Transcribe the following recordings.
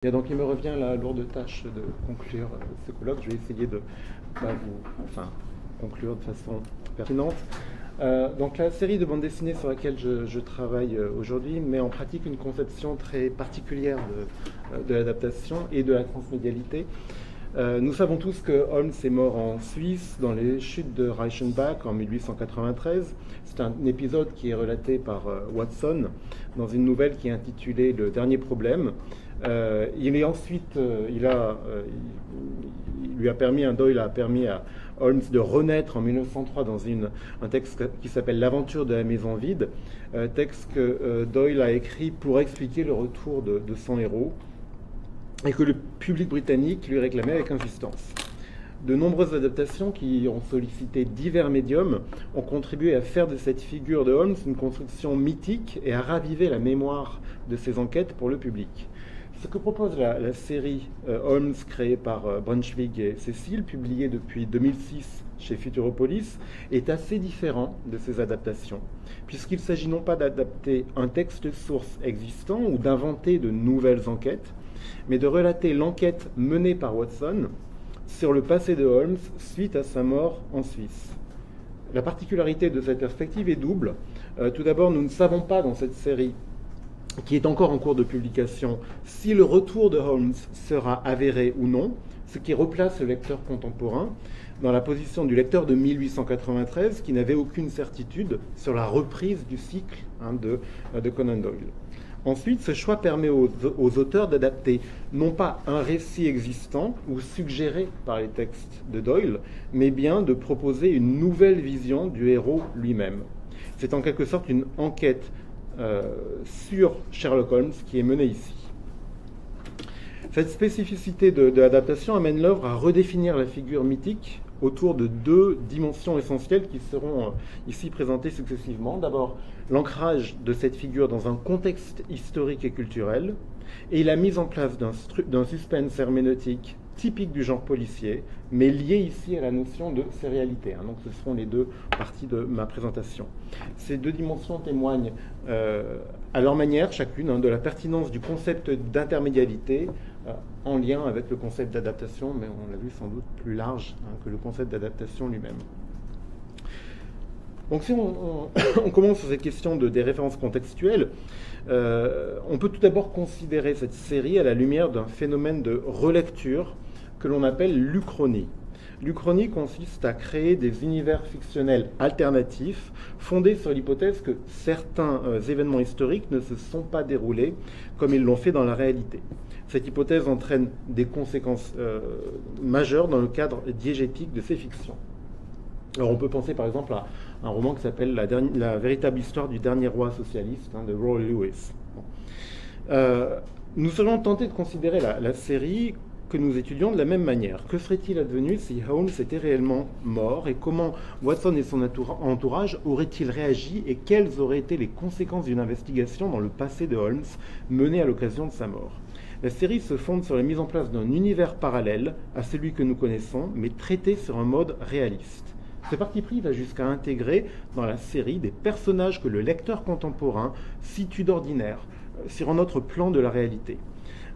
Et donc il me revient la lourde tâche de conclure ce colloque. Je vais essayer de conclure de façon pertinente. Donc la série de bandes dessinées sur laquelle je travaille aujourd'hui met en pratique une conception très particulière de l'adaptation et de la transmédialité. Nous savons tous que Holmes est mort en Suisse dans les chutes de Reichenbach en 1893. C'est un épisode qui est relaté par Watson dans une nouvelle qui est intitulée Le dernier problème. Doyle a permis à Holmes de renaître en 1903 dans un texte qui s'appelle L'aventure de la maison vide, texte que Doyle a écrit pour expliquer le retour de son héros et que le public britannique lui réclamait avec insistance. De nombreuses adaptations qui ont sollicité divers médiums ont contribué à faire de cette figure de Holmes une construction mythique et à raviver la mémoire de ses enquêtes pour le public. Ce que propose la série Holmes, créée par Brunswick et Cecil, publiée depuis 2006 chez Futuropolis, est assez différent de ces adaptations, puisqu'il s'agit non pas d'adapter un texte source existant ou d'inventer de nouvelles enquêtes, mais de relater l'enquête menée par Watson sur le passé de Holmes suite à sa mort en Suisse. La particularité de cette perspective est double. Tout d'abord, nous ne savons pas dans cette série, qui est encore en cours de publication, si le retour de Holmes sera avéré ou non, ce qui replace le lecteur contemporain dans la position du lecteur de 1893 qui n'avait aucune certitude sur la reprise du cycle de Conan Doyle. Ensuite, ce choix permet aux auteurs d'adapter non pas un récit existant ou suggéré par les textes de Doyle, mais bien de proposer une nouvelle vision du héros lui-même. C'est en quelque sorte une enquête sur Sherlock Holmes qui est menée ici. Cette spécificité de l'adaptation amène l'œuvre à redéfinir la figure mythique autour de deux dimensions essentielles qui seront ici présentées successivement. D'abord, l'ancrage de cette figure dans un contexte historique et culturel, et la mise en place d'un suspense herméneutique typique du genre policier, mais lié ici à la notion de sérialité. Donc ce seront les deux parties de ma présentation. Ces deux dimensions témoignent à leur manière, chacune, de la pertinence du concept d'intermédialité en lien avec le concept d'adaptation, mais on l'a vu sans doute plus large que le concept d'adaptation lui-même. Donc si on commence sur cette question des références contextuelles, on peut tout d'abord considérer cette série à la lumière d'un phénomène de relecture que l'on appelle l'uchronie. L'uchronie consiste à créer des univers fictionnels alternatifs fondés sur l'hypothèse que certains événements historiques ne se sont pas déroulés comme ils l'ont fait dans la réalité. Cette hypothèse entraîne des conséquences majeures dans le cadre diégétique de ces fictions. Alors on peut penser par exemple à un roman qui s'appelle La véritable histoire du dernier roi socialiste de Roy Lewis. Nous serions tentés de considérer la série que nous étudions de la même manière. Que serait-il advenu si Holmes était réellement mort et comment Watson et son entourage auraient-ils réagi et quelles auraient été les conséquences d'une investigation dans le passé de Holmes menée à l'occasion de sa mort? La série se fonde sur la mise en place d'un univers parallèle à celui que nous connaissons, mais traité sur un mode réaliste. Ce parti pris va jusqu'à intégrer dans la série des personnages que le lecteur contemporain situe d'ordinaire sur un autre plan de la réalité.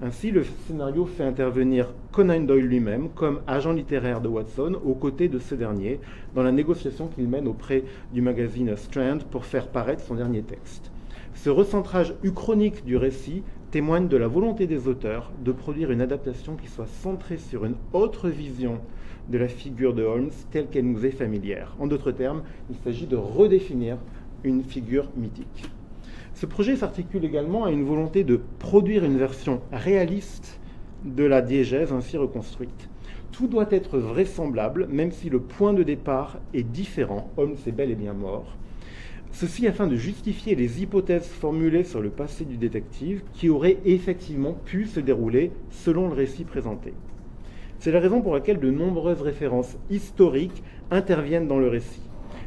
Ainsi, le scénario fait intervenir Conan Doyle lui-même comme agent littéraire de Watson aux côtés de ce dernier dans la négociation qu'il mène auprès du magazine Strand pour faire paraître son dernier texte. Ce recentrage uchronique du récit témoigne de la volonté des auteurs de produire une adaptation qui soit centrée sur une autre vision de la figure de Holmes telle qu'elle nous est familière. En d'autres termes, il s'agit de redéfinir une figure mythique. Ce projet s'articule également à une volonté de produire une version réaliste de la diégèse ainsi reconstruite. Tout doit être vraisemblable, même si le point de départ est différent. Holmes est bel et bien mort. Ceci afin de justifier les hypothèses formulées sur le passé du détective qui auraient effectivement pu se dérouler selon le récit présenté. C'est la raison pour laquelle de nombreuses références historiques interviennent dans le récit.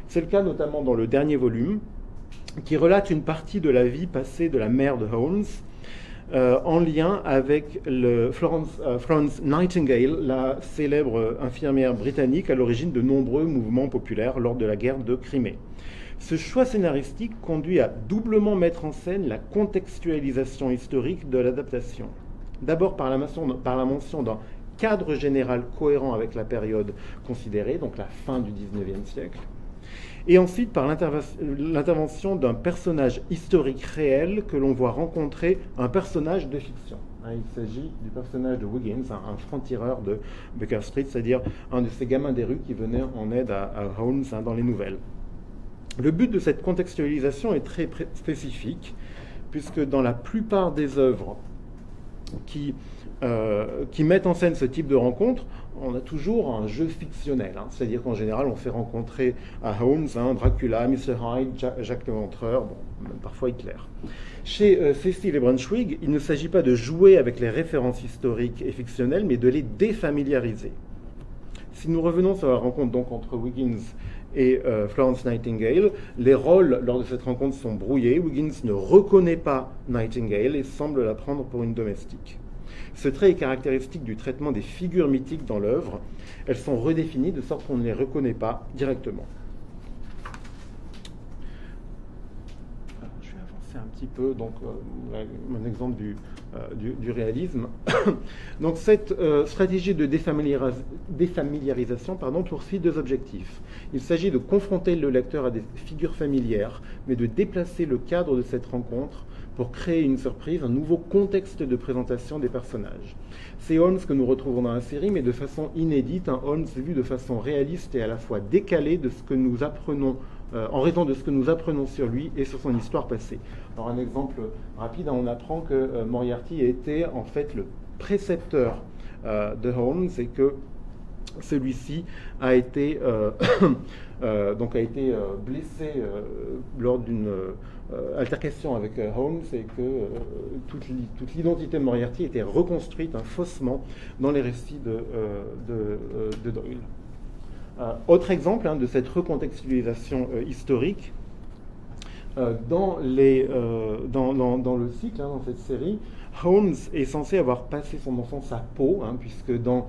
C'est le cas notamment dans le dernier volume, qui relate une partie de la vie passée de la mère de Holmes, en lien avec Florence Nightingale, la célèbre infirmière britannique à l'origine de nombreux mouvements populaires lors de la guerre de Crimée. Ce choix scénaristique conduit à doublement mettre en scène la contextualisation historique de l'adaptation. D'abord par la mention d'un cadre général cohérent avec la période considérée, donc la fin du XIXe siècle, et ensuite par l'intervention d'un personnage historique réel que l'on voit rencontrer un personnage de fiction. Il s'agit du personnage de Wiggins, un franc-tireur de Baker Street, c'est-à-dire un de ces gamins des rues qui venait en aide à Holmes dans les nouvelles. Le but de cette contextualisation est très spécifique, puisque dans la plupart des œuvres qui mettent en scène ce type de rencontre, on a toujours un jeu fictionnel. C'est-à-dire qu'en général, on fait rencontrer à Holmes Dracula, Mr. Hyde, Jacques l'Éventreur, même parfois Hitler. Chez Cecil et Brunswick, il ne s'agit pas de jouer avec les références historiques et fictionnelles, mais de les défamiliariser. Si nous revenons sur la rencontre donc entre Wiggins et Florence Nightingale, les rôles lors de cette rencontre sont brouillés. Wiggins ne reconnaît pas Nightingale et semble la prendre pour une domestique. Ce trait est caractéristique du traitement des figures mythiques dans l'œuvre. Elles sont redéfinies de sorte qu'on ne les reconnaît pas directement. Alors, je vais avancer un petit peu, donc mon exemple du réalisme. Donc cette stratégie de défamiliarisation poursuit deux objectifs. Il s'agit de confronter le lecteur à des figures familières, mais de déplacer le cadre de cette rencontre pour créer une surprise, un nouveau contexte de présentation des personnages. C'est Holmes que nous retrouvons dans la série, mais de façon inédite, un Holmes vu de façon réaliste et à la fois décalé de ce que nous apprenons, en raison de ce que nous apprenons sur lui et sur son histoire passée. Alors un exemple rapide, on apprend que Moriarty était en fait le précepteur de Holmes et que celui-ci a été, blessé lors d'une altercation avec Holmes et que toute l'identité de Moriarty était reconstruite faussement dans les récits de Doyle. Autre exemple de cette recontextualisation historique, dans le cycle, dans cette série, Holmes est censé avoir passé son enfance à Pau, puisque dans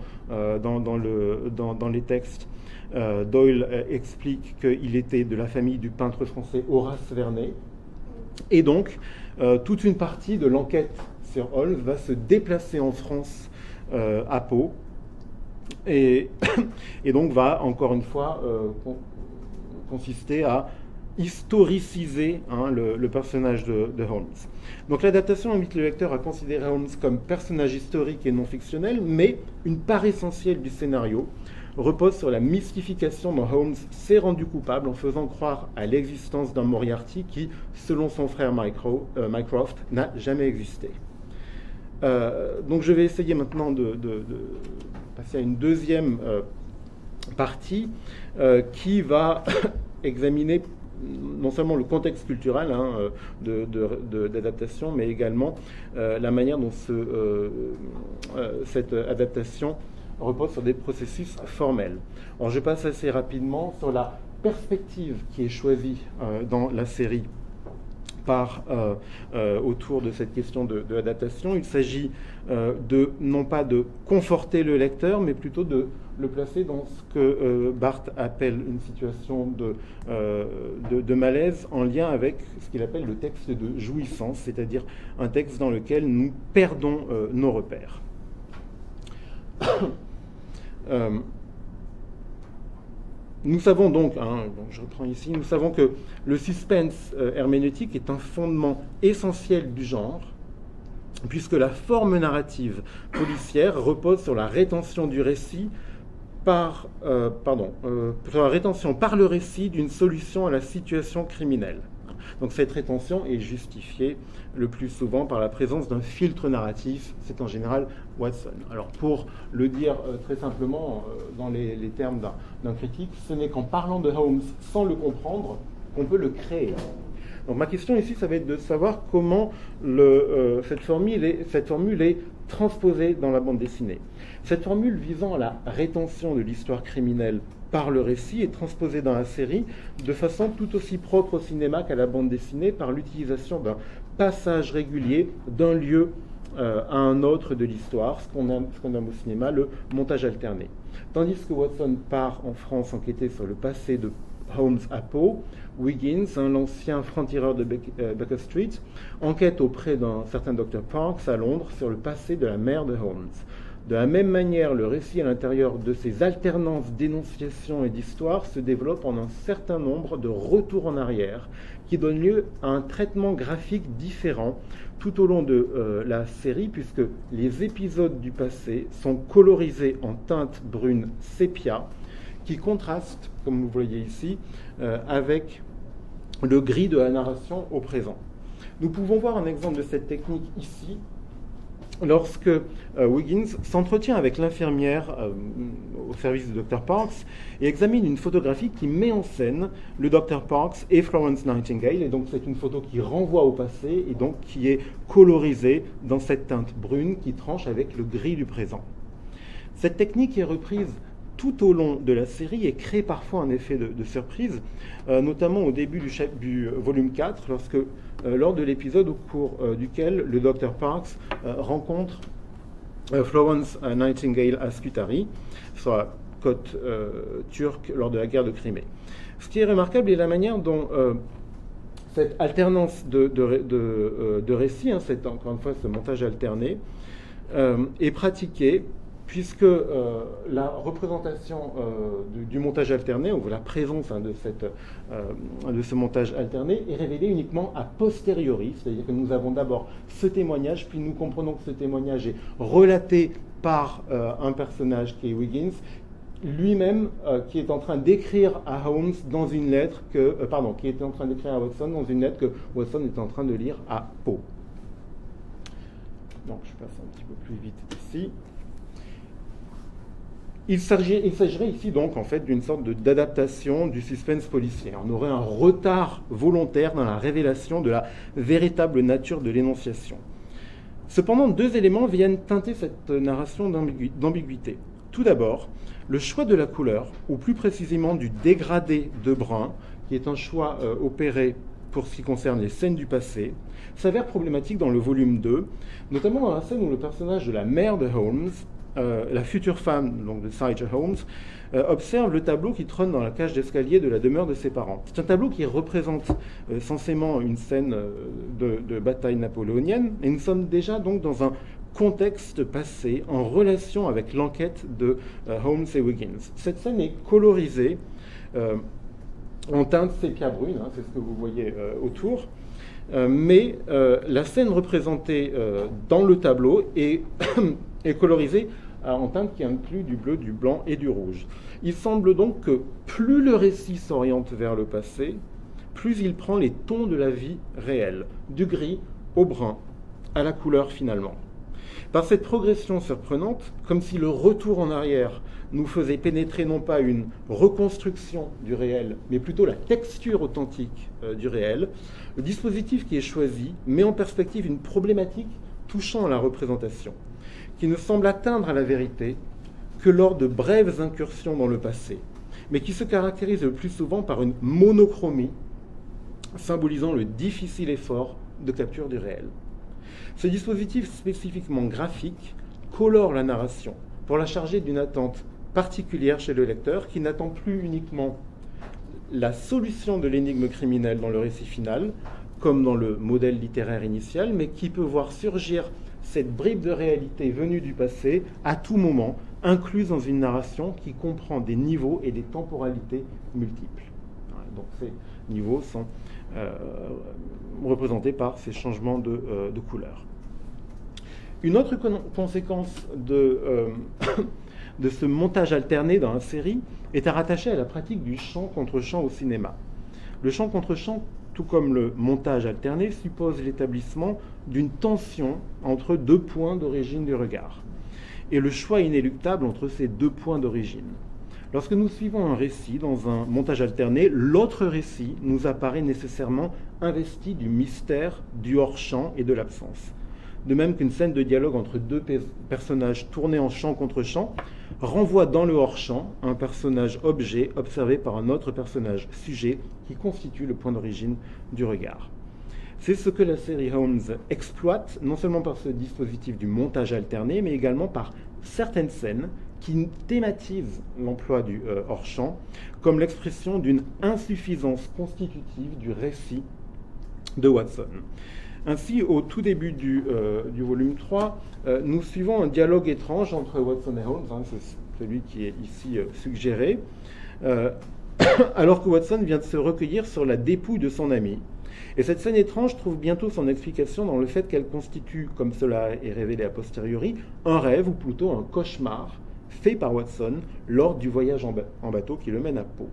les textes, Doyle explique qu'il était de la famille du peintre français Horace Vernet. Et donc, toute une partie de l'enquête sur Holmes va se déplacer en France à Pau, et donc va, encore une fois, consister à historiciser le personnage de Holmes. Donc l'adaptation invite le lecteur à considérer Holmes comme personnage historique et non fictionnel, mais une part essentielle du scénario repose sur la mystification dont Holmes s'est rendu coupable en faisant croire à l'existence d'un Moriarty qui, selon son frère Mycroft, n'a jamais existé. Donc je vais essayer maintenant de passer à une deuxième partie qui va examiner non seulement le contexte culturel d'adaptation, mais également la manière dont cette adaptation repose sur des processus formels. Alors je passe assez rapidement sur la perspective qui est choisie dans la série autour de cette question de l'adaptation. Il s'agit non pas de conforter le lecteur, mais plutôt de le placer dans ce que Barthes appelle une situation de malaise en lien avec ce qu'il appelle le texte de jouissance, c'est-à-dire un texte dans lequel nous perdons nos repères. Nous savons donc, je reprends ici, nous savons que le suspense herméneutique est un fondement essentiel du genre, puisque la forme narrative policière repose sur la rétention du récit sur la rétention par le récit d'une solution à la situation criminelle. Donc cette rétention est justifiée le plus souvent par la présence d'un filtre narratif, c'est en général Watson. Alors pour le dire très simplement dans les termes d'un critique, ce n'est qu'en parlant de Holmes sans le comprendre qu'on peut le créer. Donc ma question ici, ça va être de savoir comment cette formule est transposée dans la bande dessinée. Cette formule visant à la rétention de l'histoire criminelle par le récit est transposée dans la série de façon tout aussi propre au cinéma qu'à la bande dessinée par l'utilisation d'un passage régulier d'un lieu à un autre de l'histoire, ce qu'on nomme au cinéma le montage alterné. Tandis que Watson part en France enquêter sur le passé de Holmes à Pau, Wiggins, l'ancien franc-tireur de Baker Street, enquête auprès d'un certain Dr. Parks à Londres sur le passé de la mère de Holmes. De la même manière, le récit à l'intérieur de ces alternances d'énonciation et d'histoire se développe en un certain nombre de retours en arrière qui donnent lieu à un traitement graphique différent tout au long de la série, puisque les épisodes du passé sont colorisés en teinte brune sépia qui contrastent, comme vous voyez ici, avec le gris de la narration au présent. Nous pouvons voir un exemple de cette technique ici, lorsque Wiggins s'entretient avec l'infirmière au service du Dr. Parks et examine une photographie qui met en scène le Dr. Parks et Florence Nightingale, et donc c'est une photo qui renvoie au passé et donc qui est colorisée dans cette teinte brune qui tranche avec le gris du présent. Cette technique est reprise tout au long de la série et crée parfois un effet de surprise, notamment au début du volume 4, lorsque, lors de l'épisode au cours duquel le Dr. Parks rencontre Florence Nightingale à Scutari, sur la côte turque lors de la guerre de Crimée. Ce qui est remarquable est la manière dont cette alternance de récits, c'est encore une fois ce montage alterné, est pratiquée, puisque la représentation du montage alterné, ou la présence de ce montage alterné, est révélée uniquement a posteriori, c'est-à-dire que nous avons d'abord ce témoignage, puis nous comprenons que ce témoignage est relaté par un personnage qui est Wiggins, lui-même qui est en train d'écrire à Holmes dans une lettre qui était en train d'écrire à Watson dans une lettre que Watson est en train de lire à Pau. Donc je passe un petit peu plus vite ici. Il s'agirait ici donc en fait d'une sorte d'adaptation du suspense policier. On aurait un retard volontaire dans la révélation de la véritable nature de l'énonciation. Cependant, deux éléments viennent teinter cette narration d'ambiguïté. Tout d'abord, le choix de la couleur, ou plus précisément du dégradé de brun, qui est un choix opéré pour ce qui concerne les scènes du passé, s'avère problématique dans le volume 2, notamment dans la scène où le personnage de la mère de Holmes, la future femme donc de Sidger Holmes, observe le tableau qui trône dans la cage d'escalier de la demeure de ses parents. C'est un tableau qui représente censément une scène de bataille napoléonienne, et nous sommes déjà donc dans un contexte passé en relation avec l'enquête de Holmes et Wiggins. Cette scène est colorisée en teinte sépia brune, c'est ce que vous voyez autour, mais la scène représentée dans le tableau est colorisée en teinte qui inclut du bleu, du blanc et du rouge. Il semble donc que plus le récit s'oriente vers le passé, plus il prend les tons de la vie réelle, du gris au brun, à la couleur finalement. Par cette progression surprenante, comme si le retour en arrière nous faisait pénétrer non pas une reconstruction du réel, mais plutôt la texture authentique du réel, le dispositif qui est choisi met en perspective une problématique touchant à la représentation, qui ne semble atteindre à la vérité que lors de brèves incursions dans le passé, mais qui se caractérise le plus souvent par une monochromie, symbolisant le difficile effort de capture du réel. Ce dispositif spécifiquement graphique colore la narration pour la charger d'une attente particulière chez le lecteur, qui n'attend plus uniquement la solution de l'énigme criminelle dans le récit final, comme dans le modèle littéraire initial, mais qui peut voir surgir cette bribe de réalité venue du passé à tout moment, incluse dans une narration qui comprend des niveaux et des temporalités multiples. Donc ces niveaux sont représentés par ces changements de couleur. Une autre conséquence de ce montage alterné dans la série est à rattacher à la pratique du chant contre chant au cinéma. Le chant contre chant, tout comme le montage alterné, suppose l'établissement d'une tension entre deux points d'origine du regard, et le choix inéluctable entre ces deux points d'origine. Lorsque nous suivons un récit dans un montage alterné, l'autre récit nous apparaît nécessairement investi du mystère, du hors-champ et de l'absence. De même qu'une scène de dialogue entre deux personnages tournés en champ contre champ renvoie dans le hors-champ un personnage objet observé par un autre personnage sujet qui constitue le point d'origine du regard. C'est ce que la série Holmes exploite, non seulement par ce dispositif du montage alterné, mais également par certaines scènes qui thématise l'emploi du hors-champ comme l'expression d'une insuffisance constitutive du récit de Watson. Ainsi, au tout début du volume 3, nous suivons un dialogue étrange entre Watson et Holmes, c'est celui qui est ici suggéré, alors que Watson vient de se recueillir sur la dépouille de son ami. Et cette scène étrange trouve bientôt son explication dans le fait qu'elle constitue, comme cela est révélé a posteriori, un rêve, ou plutôt un cauchemar, fait par Watson lors du voyage en bateau qui le mène à Pau.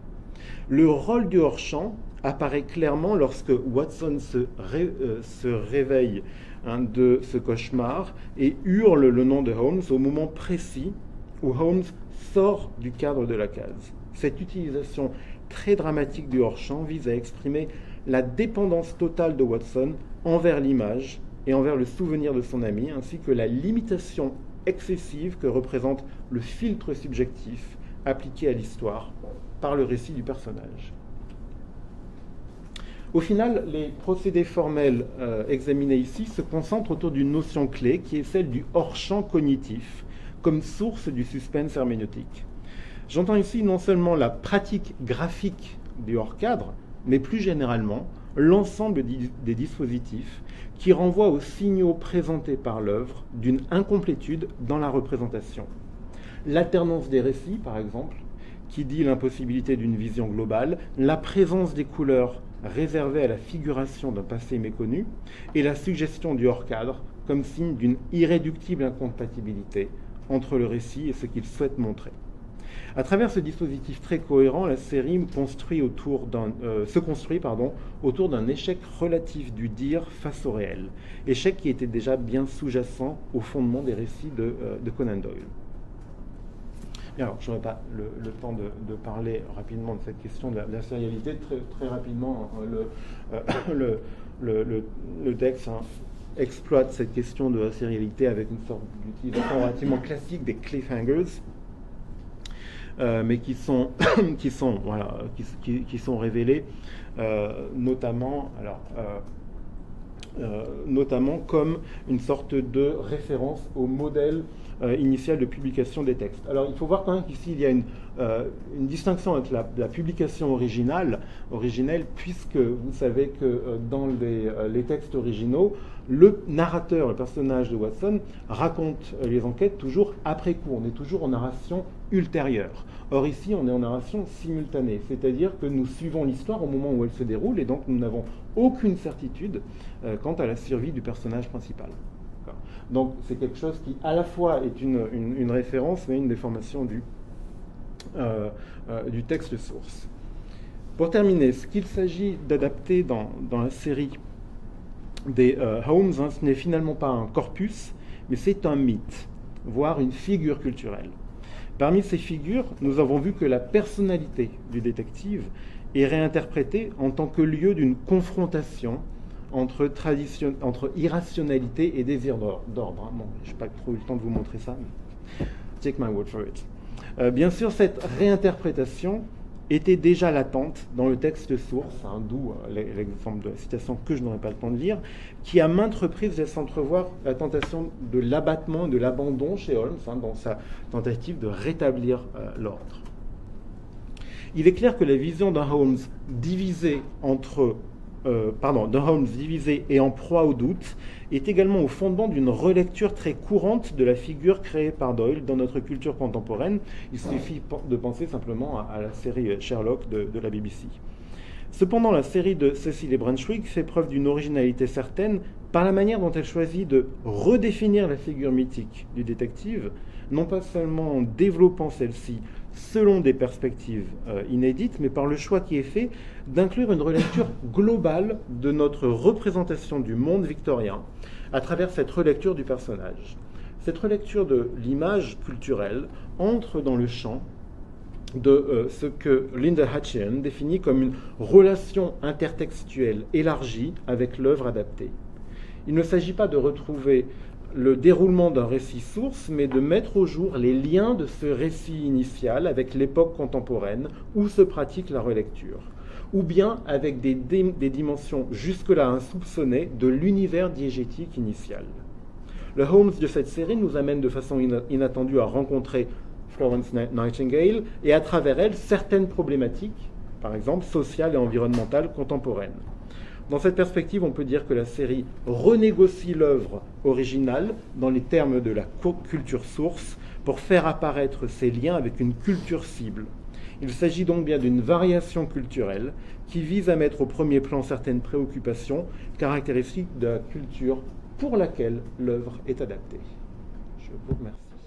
Le rôle du hors-champ apparaît clairement lorsque Watson se réveille de ce cauchemar et hurle le nom de Holmes au moment précis où Holmes sort du cadre de la case. Cette utilisation très dramatique du hors-champ vise à exprimer la dépendance totale de Watson envers l'image et envers le souvenir de son ami, ainsi que la limitation excessive que représente le filtre subjectif appliqué à l'histoire par le récit du personnage. Au final, les procédés formels examinés ici se concentrent autour d'une notion clé qui est celle du hors-champ cognitif comme source du suspense herméneutique. J'entends ici non seulement la pratique graphique du hors-cadre, mais plus généralement l'ensemble des dispositifs qui renvoient aux signaux présentés par l'œuvre d'une incomplétude dans la représentation. L'alternance des récits, par exemple, qui dit l'impossibilité d'une vision globale, la présence des couleurs réservées à la figuration d'un passé méconnu, et la suggestion du hors-cadre comme signe d'une irréductible incompatibilité entre le récit et ce qu'il souhaite montrer. À travers ce dispositif très cohérent, la série se construit autour d'un échec relatif du dire face au réel, échec qui était déjà bien sous-jacent au fondement des récits de Conan Doyle. Et alors, je n'aurai pas le temps de parler rapidement de cette question de la sérialité. Très rapidement, le texte exploite cette question de la sérialité avec une sorte d'utilisation relativement classique des cliffhangers, mais qui sont révélés notamment comme une sorte de référence au modèle initial de publication des textes. Alors il faut voir quand même qu'ici il y a une distinction entre la publication originelle, puisque vous savez que dans les textes originaux, le narrateur, le personnage de Watson, raconte les enquêtes toujours après coup. On est toujours en narration ultérieure. Or ici, on est en narration simultanée, c'est-à-dire que nous suivons l'histoire au moment où elle se déroule et donc nous n'avons aucune certitude quant à la survie du personnage principal. Donc c'est quelque chose qui à la fois est une référence mais une déformation du texte source. Pour terminer, ce qu'il s'agit d'adapter dans la série des Holmes, ce n'est finalement pas un corpus, mais c'est un mythe, voire une figure culturelle. Parmi ces figures, nous avons vu que la personnalité du détective est réinterprétée en tant que lieu d'une confrontation entre irrationalité et désir d'ordre. Bon, je n'ai pas trop eu le temps de vous montrer ça, mais take my word for it. Bien sûr, cette réinterprétation était déjà latente dans le texte source, d'où l'exemple de la citation que je n'aurai pas le temps de lire, qui à maintes reprises laisse entrevoir la tentation de l'abattement, de l'abandon chez Holmes, dans sa tentative de rétablir l'ordre. Il est clair que la vision d'un Holmes divisé et en proie au doute est également au fondement d'une relecture très courante de la figure créée par Doyle dans notre culture contemporaine. Il suffit de penser simplement à la série Sherlock de la BBC. Cependant, la série de Cecil et Brunswick fait preuve d'une originalité certaine par la manière dont elle choisit de redéfinir la figure mythique du détective, non pas seulement en développant celle-ci selon des perspectives inédites, mais par le choix qui est fait d'inclure une relecture globale de notre représentation du monde victorien à travers cette relecture du personnage. Cette relecture de l'image culturelle entre dans le champ de ce que Linda Hatchian définit comme une relation intertextuelle élargie avec l'œuvre adaptée. Il ne s'agit pas de retrouver le déroulement d'un récit source, mais de mettre au jour les liens de ce récit initial avec l'époque contemporaine où se pratique la relecture, ou bien avec des dimensions jusque-là insoupçonnées de l'univers diégétique initial. Le Holmes de cette série nous amène de façon inattendue à rencontrer Florence Nightingale, et à travers elle, certaines problématiques, par exemple sociales et environnementales contemporaines. Dans cette perspective, on peut dire que la série renégocie l'œuvre originale dans les termes de la culture source pour faire apparaître ses liens avec une culture cible. Il s'agit donc bien d'une variation culturelle qui vise à mettre au premier plan certaines préoccupations caractéristiques de la culture pour laquelle l'œuvre est adaptée. Je vous remercie.